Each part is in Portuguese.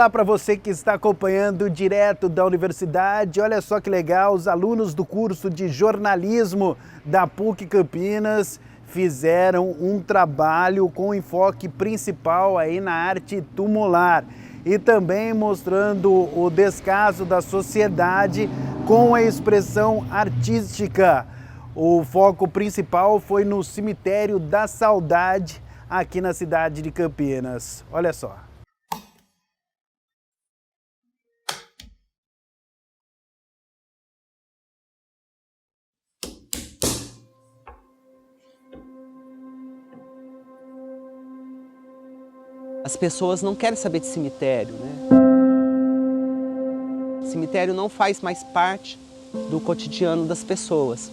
Olá para você que está acompanhando direto da universidade. Olha só que legal, os alunos do curso de jornalismo da PUC Campinas fizeram um trabalho com enfoque principal aí na arte tumular e também mostrando o descaso da sociedade com a expressão artística. O foco principal foi no Cemitério da Saudade, aqui na cidade de Campinas. Olha só. As pessoas não querem saber de cemitério, né? Cemitério não faz mais parte do cotidiano das pessoas.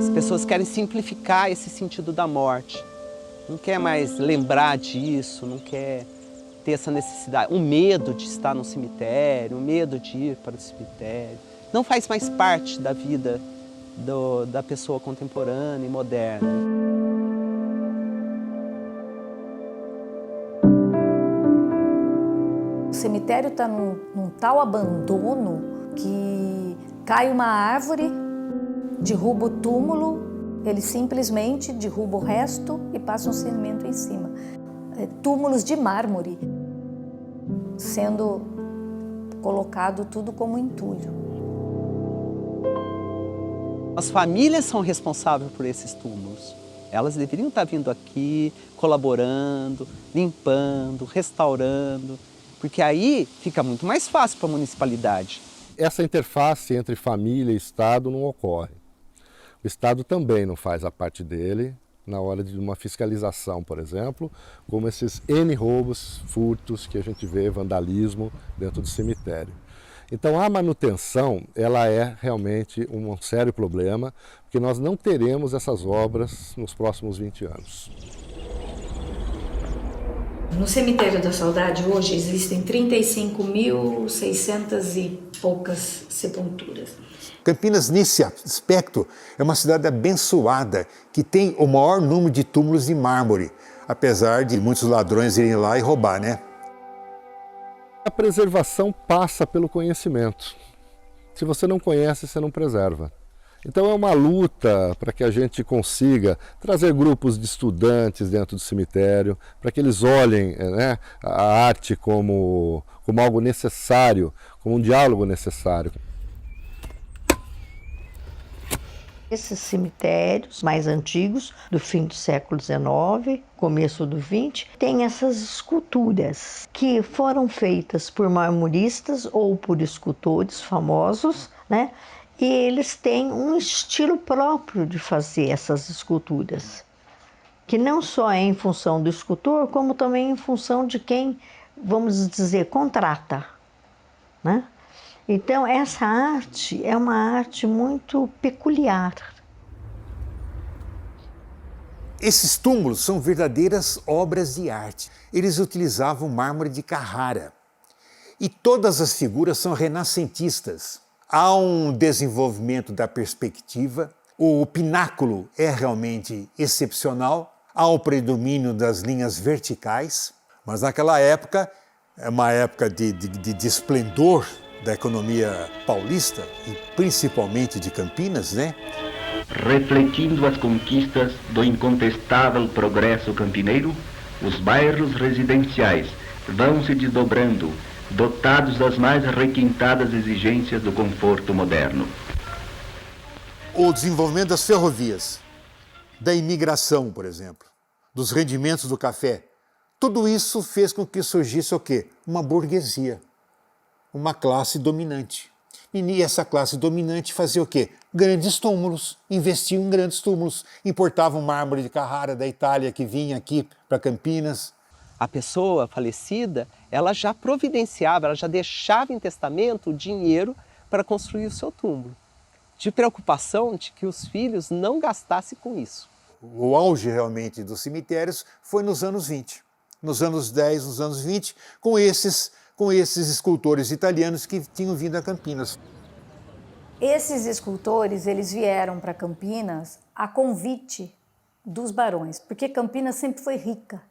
As pessoas querem simplificar esse sentido da morte. Não quer mais lembrar disso, não quer ter essa necessidade, o medo de estar no cemitério, o medo de ir para o cemitério. Não faz mais parte da vida da pessoa contemporânea e moderna. O cemitério está num tal abandono que cai uma árvore, derruba o túmulo, ele simplesmente derruba o resto e passa um cimento em cima. Túmulos de mármore, sendo colocado tudo como entulho. As famílias são responsáveis por esses túmulos. Elas deveriam estar vindo aqui, colaborando, limpando, restaurando, porque aí fica muito mais fácil para a municipalidade. Essa interface entre família e Estado não ocorre. O Estado também não faz a parte dele na hora de uma fiscalização, por exemplo, como esses N roubos, furtos que a gente vê, vandalismo dentro do cemitério. Então a manutenção, ela é realmente um sério problema, porque nós não teremos essas obras nos próximos 20 anos. No Cemitério da Saudade hoje existem 35.600 e poucas sepulturas. Campinas, nesse aspecto, é uma cidade abençoada, que tem o maior número de túmulos de mármore, apesar de muitos ladrões irem lá e roubar, né? A preservação passa pelo conhecimento. Se você não conhece, você não preserva. Então é uma luta para que a gente consiga trazer grupos de estudantes dentro do cemitério, para que eles olhem, né, a arte como algo necessário, como um diálogo necessário. Esses cemitérios mais antigos, do fim do século XIX, começo do XX, têm essas esculturas que foram feitas por marmoristas ou por escultores famosos, né? E eles têm um estilo próprio de fazer essas esculturas, que não só é em função do escultor, como também em função de quem, vamos dizer, contrata, né? Então, essa arte é uma arte muito peculiar. Esses túmulos são verdadeiras obras de arte. Eles utilizavam mármore de Carrara. E todas as figuras são renascentistas. Há um desenvolvimento da perspectiva, o pináculo é realmente excepcional, há o predomínio das linhas verticais, mas naquela época, é uma época de esplendor da economia paulista, e principalmente de Campinas, né? Refletindo as conquistas do incontestável progresso campineiro, os bairros residenciais vão se desdobrando, dotados das mais requintadas exigências do conforto moderno. O desenvolvimento das ferrovias, da imigração, por exemplo, dos rendimentos do café, tudo isso fez com que surgisse o quê? Uma burguesia. Uma classe dominante. E essa classe dominante fazia o quê? Grandes túmulos, investiam em grandes túmulos, importavam mármore de Carrara da Itália que vinha aqui para Campinas. A pessoa falecida, ela já providenciava, ela já deixava em testamento o dinheiro para construir o seu túmulo, de preocupação de que os filhos não gastassem com isso. O auge realmente dos cemitérios foi nos anos 20, nos anos 10, nos anos 20, com esses escultores italianos que tinham vindo a Campinas. Esses escultores, eles vieram para Campinas a convite dos barões, porque Campinas sempre foi rica,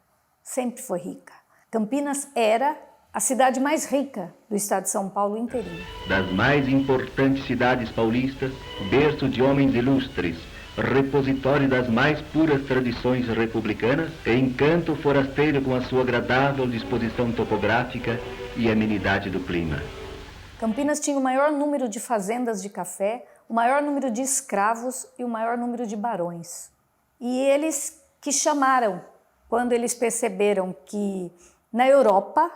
sempre foi rica. Campinas era a cidade mais rica do estado de São Paulo inteirinho. Das mais importantes cidades paulistas, berço de homens ilustres, repositório das mais puras tradições republicanas e encanto forasteiro com a sua agradável disposição topográfica e amenidade do clima. Campinas tinha o maior número de fazendas de café, o maior número de escravos e o maior número de barões. E eles que chamaram, quando eles perceberam que na Europa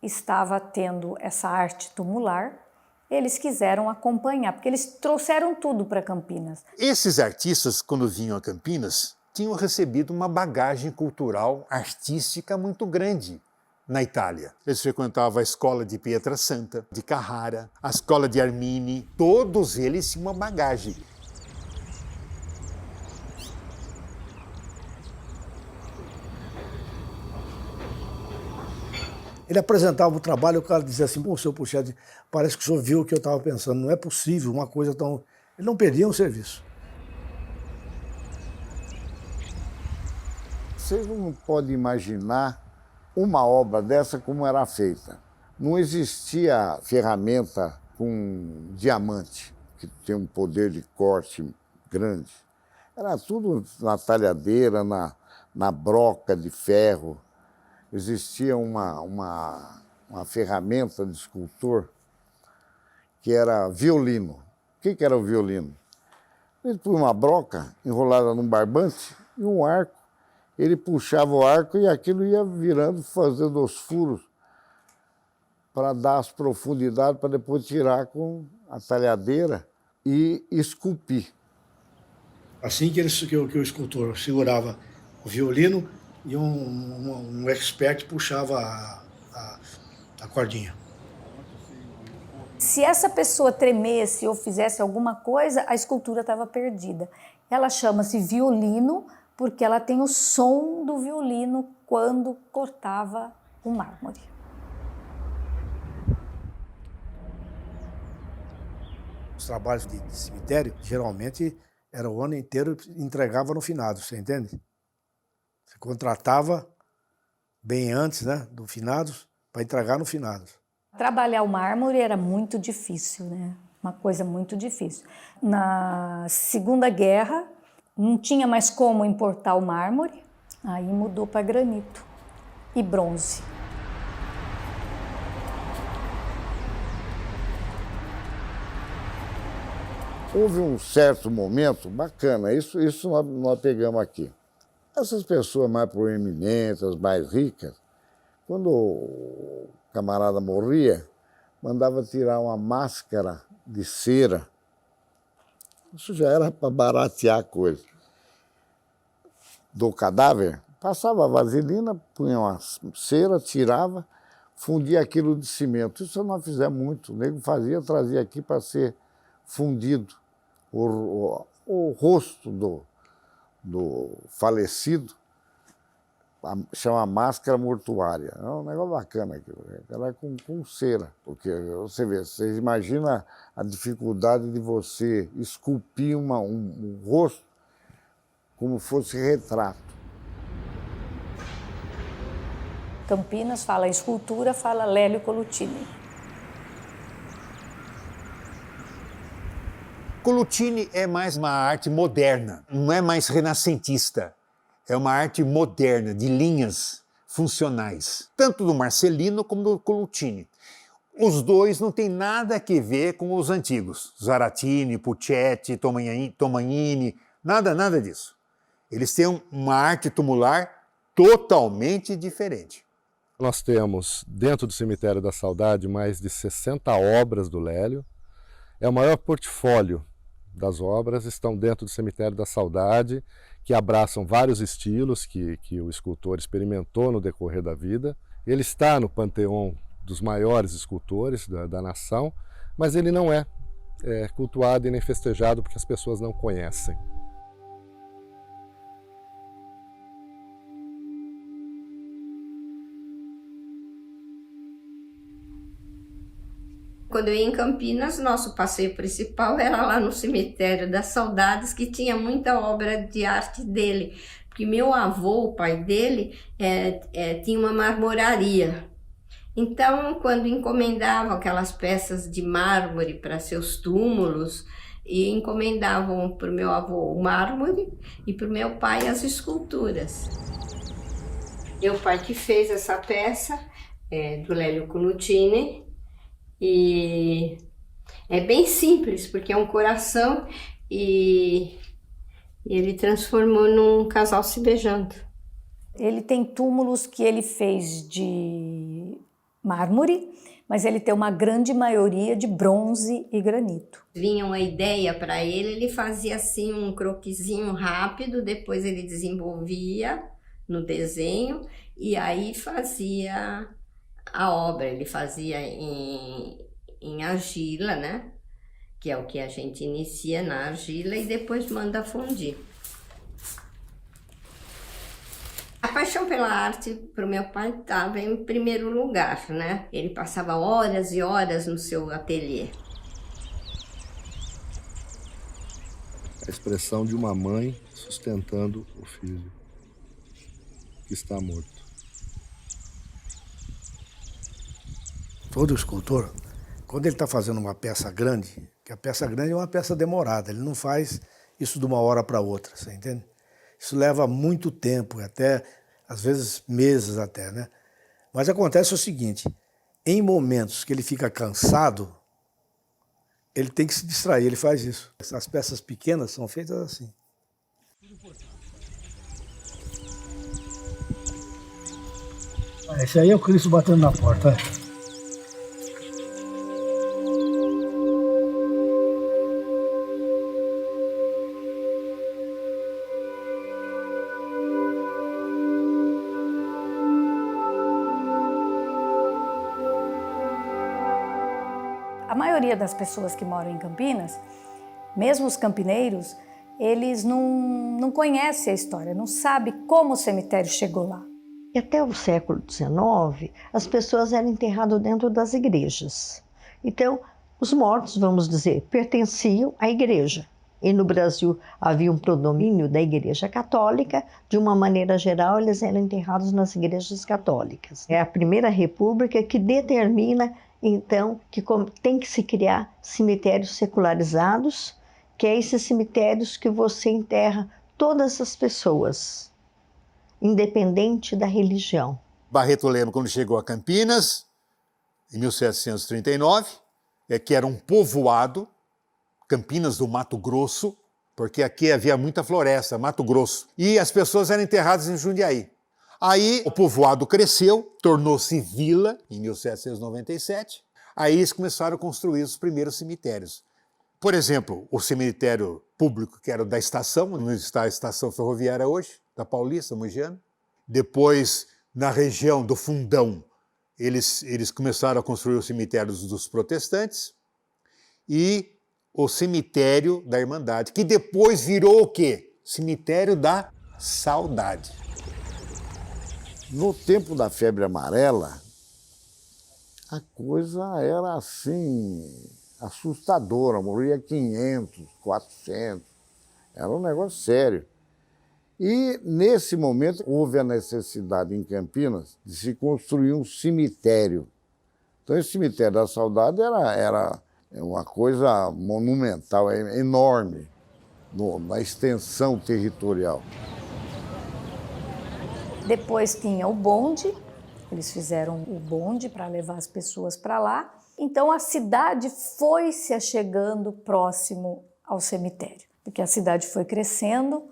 estava tendo essa arte tumular, eles quiseram acompanhar, porque eles trouxeram tudo para Campinas. Esses artistas, quando vinham a Campinas, tinham recebido uma bagagem cultural, artística muito grande na Itália. Eles frequentavam a escola de Pietrasanta, de Carrara, a escola de Armini, todos eles tinham uma bagagem. Ele apresentava o trabalho e o cara dizia assim, pô, seu Puchete, parece que o senhor viu o que eu estava pensando, não é possível uma coisa tão... Ele não perdia um serviço. Vocês não podem imaginar uma obra dessa como era feita. Não existia ferramenta com diamante, que tem um poder de corte grande. Era tudo na talhadeira, na broca de ferro. Existia uma ferramenta de escultor que era violino. O que era o violino? Ele punha uma broca enrolada num barbante e um arco. Ele puxava o arco e aquilo ia virando, fazendo os furos para dar as profundidades, para depois tirar com a talhadeira e esculpir. Assim que o escultor segurava o violino e um expert puxava a cordinha. Se essa pessoa tremesse ou fizesse alguma coisa, a escultura estava perdida. Ela chama-se violino porque ela tem o som do violino quando cortava o mármore. Os trabalhos de cemitério, geralmente, era o ano inteiro e entregava no finado, você entende? Você contratava bem antes, né, do finados, para entregar no finados. Trabalhar o mármore era muito difícil, né? Uma coisa muito difícil. Na Segunda Guerra, não tinha mais como importar o mármore, aí mudou para granito e bronze. Houve um certo momento bacana, isso nós pegamos aqui. Essas pessoas mais proeminentes, mais ricas, quando o camarada morria, mandava tirar uma máscara de cera. Isso já era para baratear a coisa. Do cadáver, passava a vaselina, punha uma cera, tirava, fundia aquilo de cimento. Isso nós fizemos muito. O nego fazia, trazia aqui para ser fundido. O rosto do falecido chama máscara mortuária. É um negócio bacana aquilo. Ela é com cera. Porque você vê, você imagina a dificuldade de você esculpir um rosto como fosse retrato. Campinas fala escultura, fala Lélio Colucini. Colucini é mais uma arte moderna, não é mais renascentista. É uma arte moderna, de linhas funcionais, tanto do Marcelino como do Colucini. Os dois não têm nada a ver com os antigos, Zaratini, Puccetti, Tomagnini, nada disso. Eles têm uma arte tumular totalmente diferente. Nós temos, dentro do Cemitério da Saudade, mais de 60 obras do Lélio. É o maior portfólio das obras, estão dentro do Cemitério da Saudade, que abraçam vários estilos que o escultor experimentou no decorrer da vida. Ele está no panteão dos maiores escultores da nação, mas ele não é cultuado e nem festejado porque as pessoas não conhecem. Quando eu ia em Campinas, nosso passeio principal era lá no Cemitério das Saudades, que tinha muita obra de arte dele. Porque meu avô, o pai dele, tinha uma marmoraria. Então, quando encomendavam aquelas peças de mármore para seus túmulos, e encomendavam para o meu avô o mármore e para o meu pai as esculturas. Meu pai que fez essa peça, do Lélio Cunutini, e é bem simples, porque é um coração e ele transformou num casal se beijando. Ele tem túmulos que ele fez de mármore, mas ele tem uma grande maioria de bronze e granito. Vinha uma ideia para ele fazia assim um croquisinho rápido, depois ele desenvolvia no desenho e aí fazia a obra. Ele fazia em argila, né? Que é o que a gente inicia na argila e depois manda fundir. A paixão pela arte para o meu pai estava em primeiro lugar, né? Ele passava horas e horas no seu ateliê. A expressão de uma mãe sustentando o filho que está morto. Todo escultor, quando ele está fazendo uma peça grande, que a peça grande é uma peça demorada, ele não faz isso de uma hora para outra, você entende? Isso leva muito tempo, até às vezes meses até, né? Mas acontece o seguinte, em momentos que ele fica cansado, ele tem que se distrair, ele faz isso. Essas peças pequenas são feitas assim. Esse aí é o Cristo batendo na porta. A maioria das pessoas que moram em Campinas, mesmo os campineiros, eles não conhecem a história, não sabem como o cemitério chegou lá. E até o século XIX, as pessoas eram enterradas dentro das igrejas. Então, os mortos, vamos dizer, pertenciam à igreja. E no Brasil havia um predomínio da Igreja Católica. De uma maneira geral, eles eram enterrados nas igrejas católicas. É a Primeira República que determina, então, que tem que se criar cemitérios secularizados, que é esses cemitérios que você enterra todas as pessoas, independente da religião. Barreto Lemos, quando chegou a Campinas, em 1739, que era um povoado, Campinas do Mato Grosso, porque aqui havia muita floresta, Mato Grosso, e as pessoas eram enterradas em Jundiaí. Aí o povoado cresceu, tornou-se vila em 1797, aí eles começaram a construir os primeiros cemitérios. Por exemplo, o cemitério público, que era o da estação, onde está a estação ferroviária hoje, da Paulista, Mogiana. Depois, na região do Fundão, eles começaram a construir os cemitérios dos protestantes e o cemitério da Irmandade, que depois virou o quê? Cemitério da Saudade. No tempo da febre amarela, a coisa era assim, assustadora, morria 500, 400, era um negócio sério. E, nesse momento, houve a necessidade em Campinas de se construir um cemitério. Então, esse cemitério da Saudade era uma coisa monumental, enorme, na extensão territorial. Depois tinha o bonde, eles fizeram o bonde para levar as pessoas para lá. Então a cidade foi se achegando próximo ao cemitério, porque a cidade foi crescendo.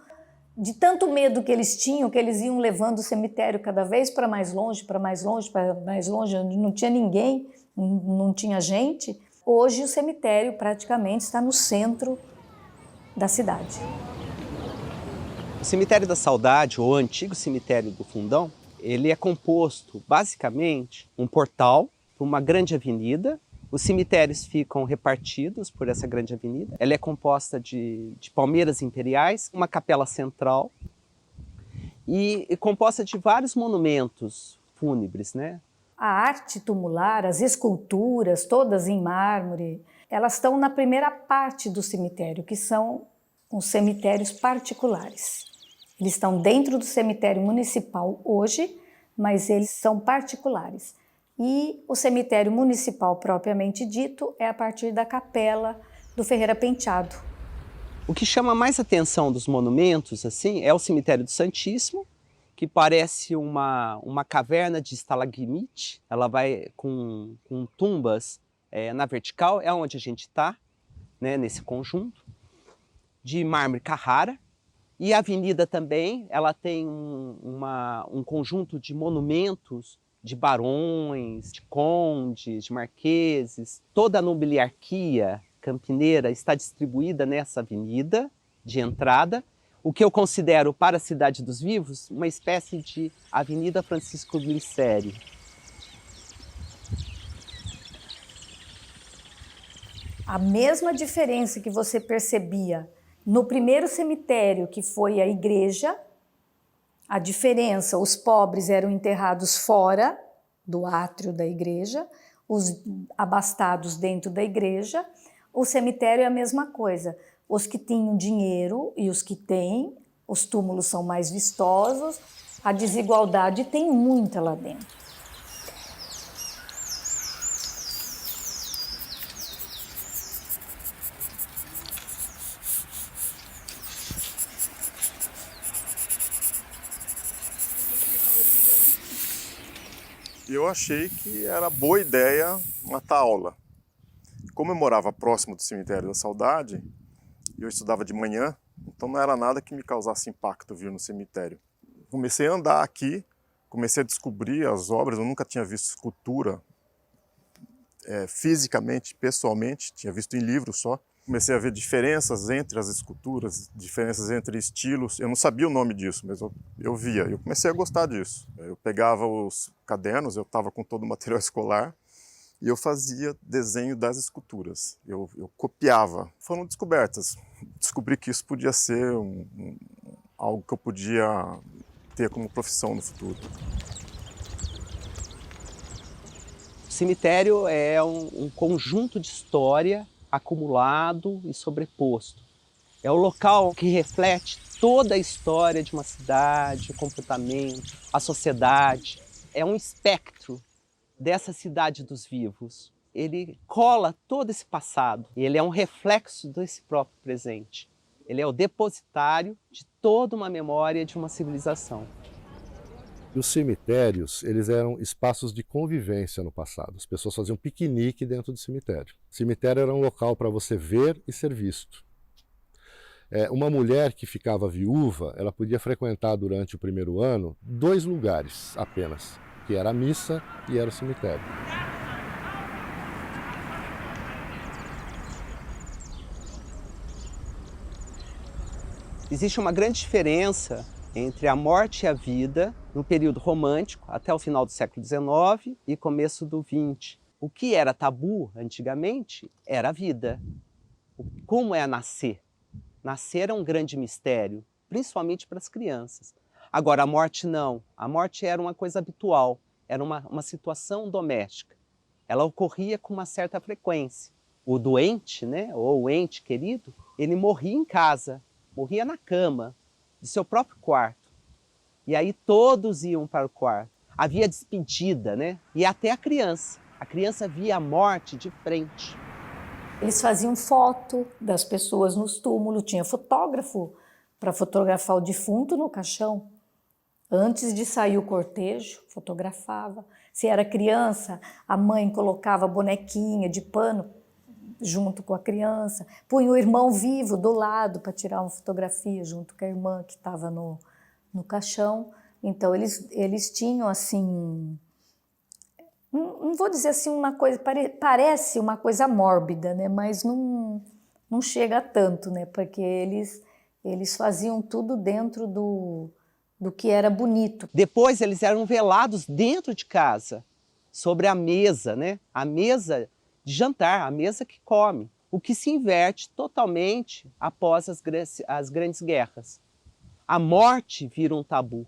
De tanto medo que eles tinham, que eles iam levando o cemitério cada vez para mais longe, para mais longe, para mais longe, onde não tinha ninguém, não tinha gente. Hoje o cemitério praticamente está no centro da cidade. O Cemitério da Saudade, ou o antigo cemitério do Fundão, ele é composto basicamente um portal por uma grande avenida. Os cemitérios ficam repartidos por essa grande avenida. Ela é composta de palmeiras imperiais, uma capela central e composta de vários monumentos fúnebres, né? A arte tumular, as esculturas, todas em mármore, elas estão na primeira parte do cemitério, que são os cemitérios particulares. Eles estão dentro do cemitério municipal hoje, mas eles são particulares. E o cemitério municipal propriamente dito é a partir da capela do Ferreira Penteado. O que chama mais atenção dos monumentos assim, é o cemitério do Santíssimo, que parece uma caverna de estalagmite. Ela vai com tumbas na vertical, é onde a gente está, né, nesse conjunto, de mármore Carrara. E a avenida também, ela tem um conjunto de monumentos de barões, de condes, de marqueses. Toda a nobiliarquia campineira está distribuída nessa avenida de entrada, o que eu considero para a Cidade dos Vivos uma espécie de Avenida Francisco Glicério. A mesma diferença que você percebia no primeiro cemitério, que foi a igreja, a diferença, os pobres eram enterrados fora do átrio da igreja, os abastados dentro da igreja. O cemitério é a mesma coisa. Os que tinham dinheiro e os que têm, os túmulos são mais vistosos, a desigualdade tem muita lá dentro. Eu achei que era boa ideia matar a aula. Como eu morava próximo do Cemitério da Saudade, e eu estudava de manhã, então não era nada que me causasse impacto vir no cemitério. Comecei a andar aqui, comecei a descobrir as obras, eu nunca tinha visto escultura fisicamente, pessoalmente, tinha visto em livros só. Comecei a ver diferenças entre as esculturas, diferenças entre estilos. Eu não sabia o nome disso, mas eu via. Eu comecei a gostar disso. Eu pegava os cadernos, eu estava com todo o material escolar, e eu fazia desenho das esculturas. Eu copiava. Foram descobertas. Descobri que isso podia ser algo que eu podia ter como profissão no futuro. O cemitério é um conjunto de história acumulado e sobreposto. É o local que reflete toda a história de uma cidade, o comportamento, a sociedade. É um espectro dessa cidade dos vivos. Ele cola todo esse passado. Ele é um reflexo desse próprio presente. Ele é o depositário de toda uma memória de uma civilização. E os cemitérios, eles eram espaços de convivência no passado. As pessoas faziam piquenique dentro do cemitério. O cemitério era um local para você ver e ser visto. Uma mulher que ficava viúva, ela podia frequentar durante o primeiro ano 2 lugares apenas, que era a missa e era o cemitério. Existe uma grande diferença entre a morte e a vida no período romântico, até o final do século XIX e começo do XX. O que era tabu antigamente era a vida. Como é nascer? Nascer é um grande mistério, principalmente para as crianças. Agora, a morte não. A morte era uma coisa habitual, era uma situação doméstica. Ela ocorria com uma certa frequência. O doente, né, ou o ente querido, ele morria em casa, morria na cama, do seu próprio quarto. E aí todos iam para o quarto. Havia despedida, né? E até a criança. A criança via a morte de frente. Eles faziam foto das pessoas nos túmulos, tinha fotógrafo para fotografar o defunto no caixão. Antes de sair o cortejo, fotografava. Se era criança, a mãe colocava bonequinha de pano junto com a criança, punha o irmão vivo do lado para tirar uma fotografia junto com a irmã que estava no caixão. Então eles tinham assim, não vou dizer assim uma coisa, parece uma coisa mórbida, né? Mas não chega a tanto, né? Porque eles faziam tudo dentro do que era bonito. Depois eles eram velados dentro de casa, sobre a mesa, né? A mesa de jantar, a mesa que come, o que se inverte totalmente após as grandes guerras. A morte vira um tabu.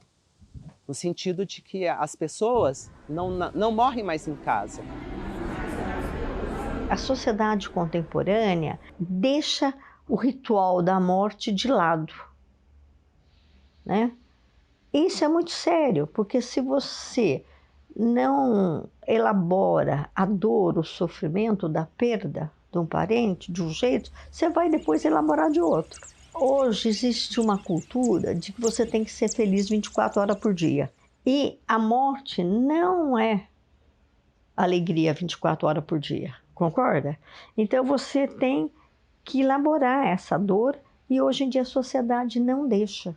no sentido de que as pessoas não morrem mais em casa. A sociedade contemporânea deixa o ritual da morte de lado, né? Isso é muito sério, porque se você não elabora a dor, o sofrimento da perda de um parente de um jeito, você vai depois elaborar de outro. Hoje existe uma cultura de que você tem que ser feliz 24 horas por dia. E a morte não é alegria 24 horas por dia, concorda? Então você tem que elaborar essa dor e hoje em dia a sociedade não deixa.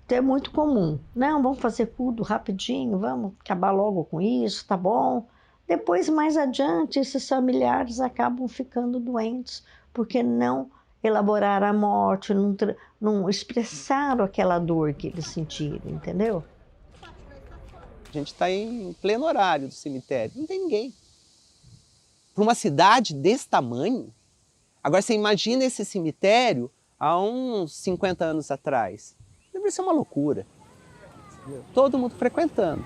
Então é muito comum. Não, vamos fazer tudo rapidinho, vamos acabar logo com isso, tá bom? Depois, mais adiante, esses familiares acabam ficando doentes, porque não elaboraram a morte, não expressaram aquela dor que eles sentiram, entendeu? A gente está em pleno horário do cemitério, não tem ninguém. Para uma cidade desse tamanho, agora você imagina esse cemitério há uns 50 anos atrás. Deve ser uma loucura. Todo mundo frequentando.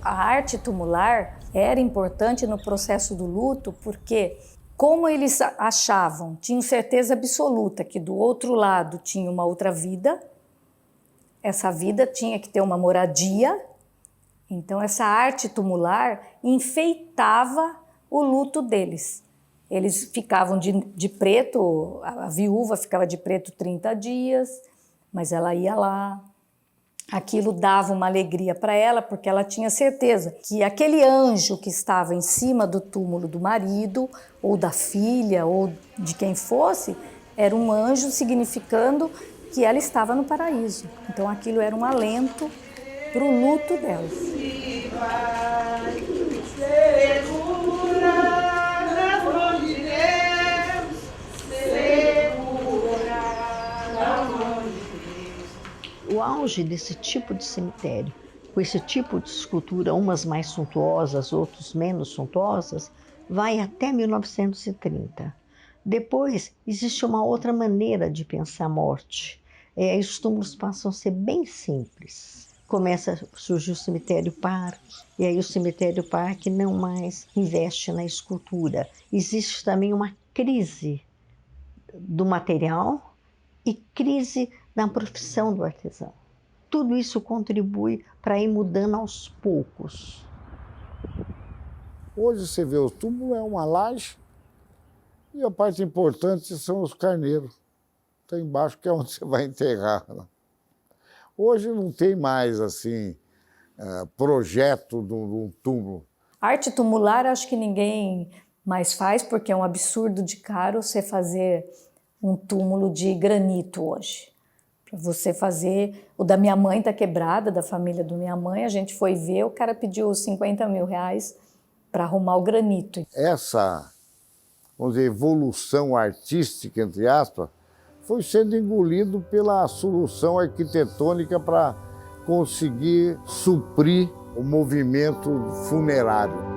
A arte tumular era importante no processo do luto porque, como eles achavam, tinham certeza absoluta que do outro lado tinha uma outra vida, essa vida tinha que ter uma moradia, então essa arte tumular enfeitava o luto deles. Eles ficavam de preto, a viúva ficava de preto 30 dias, mas ela ia lá. Aquilo dava uma alegria para ela, porque ela tinha certeza que aquele anjo que estava em cima do túmulo do marido, ou da filha, ou de quem fosse, era um anjo significando que ela estava no paraíso. Então aquilo era um alento para o luto dela. O auge desse tipo de cemitério, com esse tipo de escultura, umas mais suntuosas, outras menos suntuosas, vai até 1930. Depois, existe uma outra maneira de pensar a morte. Os túmulos passam a ser bem simples. Começa a surgir o cemitério parque, e aí o cemitério parque não mais investe na escultura. Existe também uma crise do material e crise da profissão do artesão. Tudo isso contribui para ir mudando aos poucos. Hoje você vê o túmulo é uma laje e a parte importante são os carneiros. Está embaixo que é onde você vai enterrar. Hoje não tem mais assim projeto de um túmulo. Arte tumular acho que ninguém mais faz, porque é um absurdo de caro você fazer um túmulo de granito hoje. Para você fazer, o da minha mãe está quebrada, da família da minha mãe, a gente foi ver, o cara pediu 50 mil reais para arrumar o granito. Essa, vamos dizer, evolução artística, entre aspas, foi sendo engolido pela solução arquitetônica para conseguir suprir o movimento funerário.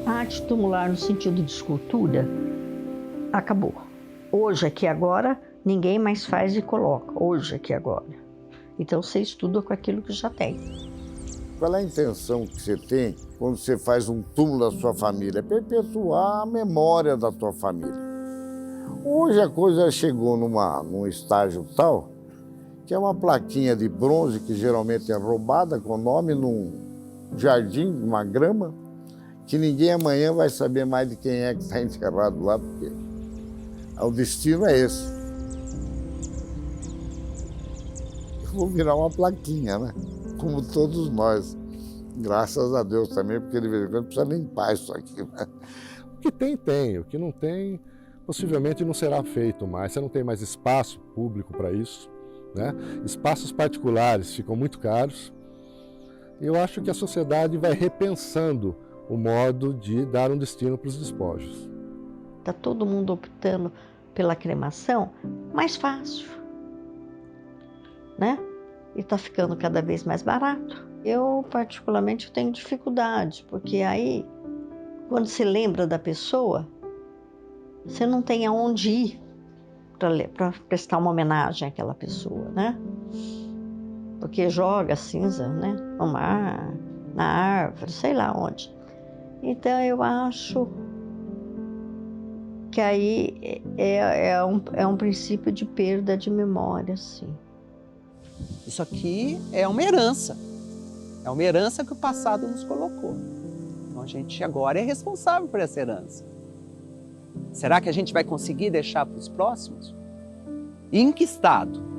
A arte tumular no sentido de escultura acabou. Hoje, aqui agora, ninguém mais faz e coloca. Hoje, aqui agora. Então você estuda com aquilo que já tem. Qual é a intenção que você tem quando você faz um túmulo da sua família? É perpetuar a memória da tua família. Hoje a coisa chegou num estágio tal que é uma plaquinha de bronze que geralmente é roubada com o nome num jardim, numa grama, que ninguém amanhã vai saber mais de quem é que está enterrado lá, porque o destino é esse. Eu vou virar uma plaquinha, né? Como todos nós. Graças a Deus também, porque de vez em quando precisa limpar isso aqui, né? O que tem. O que não tem, possivelmente não será feito mais. Você não tem mais espaço público para isso, né? Espaços particulares ficam muito caros. Eu acho que a sociedade vai repensando o modo de dar um destino para os despojos. Está todo mundo optando pela cremação, mais fácil, né? E está ficando cada vez mais barato. Eu, particularmente, tenho dificuldade, porque aí, quando se lembra da pessoa, você não tem aonde ir para prestar uma homenagem àquela pessoa, né? Porque joga cinza, né? No mar, na árvore, sei lá onde. Então, eu acho que aí é um princípio de perda de memória, sim. Isso aqui é uma herança. É uma herança que o passado nos colocou. Então a gente agora é responsável por essa herança. Será que a gente vai conseguir deixar para os próximos? E em que estado?